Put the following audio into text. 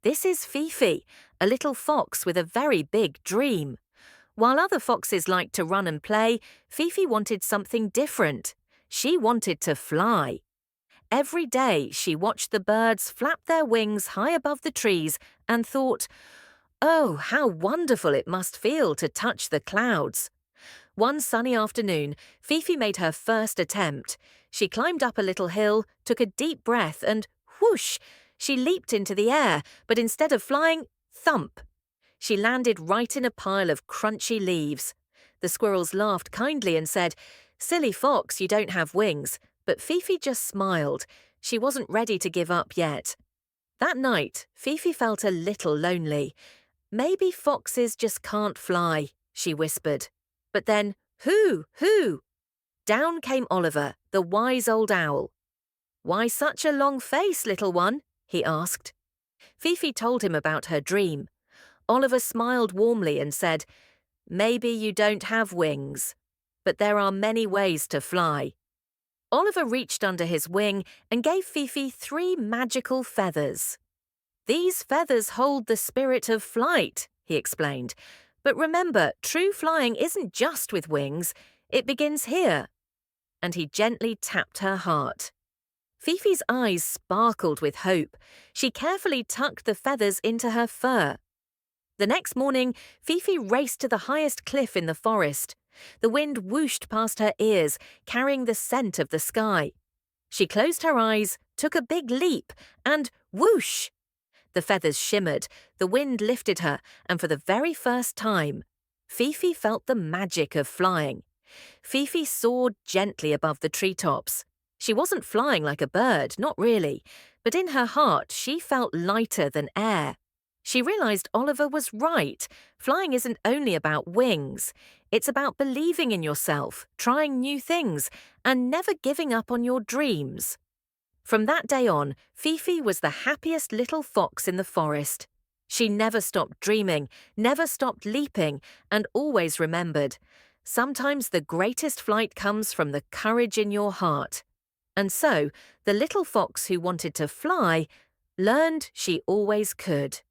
This is Fifi, a little fox with a very big dream. While other foxes liked to run and play, Fifi wanted something different. She wanted to fly. Every day she watched the birds flap their wings high above the trees and thought, "Oh, how wonderful it must feel to touch the clouds." One sunny afternoon, Fifi made her first attempt. She climbed up a little hill, took a deep breath, and whoosh! She leaped into the air, but instead of flying, thump! She landed right in a pile of crunchy leaves. The squirrels laughed kindly and said, "Silly fox, you don't have wings." But Fifi just smiled. She wasn't ready to give up yet. That night, Fifi felt a little lonely. "Maybe foxes just can't fly," she whispered. But then, who? Down came Oliver, the wise old owl. "Why such a long face, little one?" he asked. Fifi told him about her dream. Oliver smiled warmly and said, "Maybe you don't have wings, but there are many ways to fly." Oliver reached under his wing and gave Fifi 3 magical feathers. "These feathers hold the spirit of flight," he explained. "But remember, true flying isn't just with wings. It begins here." And he gently tapped her heart. Fifi's eyes sparkled with hope. She carefully tucked the feathers into her fur. The next morning, Fifi raced to the highest cliff in the forest. The wind whooshed past her ears, carrying the scent of the sky. She closed her eyes, took a big leap, and whoosh! The feathers shimmered, the wind lifted her, and for the very first time, Fifi felt the magic of flying. Fifi soared gently above the treetops. She wasn't flying like a bird, not really, but in her heart she felt lighter than air. She realized Oliver was right. Flying isn't only about wings. It's about believing in yourself, trying new things, and never giving up on your dreams. From that day on, Fifi was the happiest little fox in the forest. She never stopped dreaming, never stopped leaping, and always remembered, sometimes the greatest flight comes from the courage in your heart. And so, the little fox who wanted to fly learned she always could.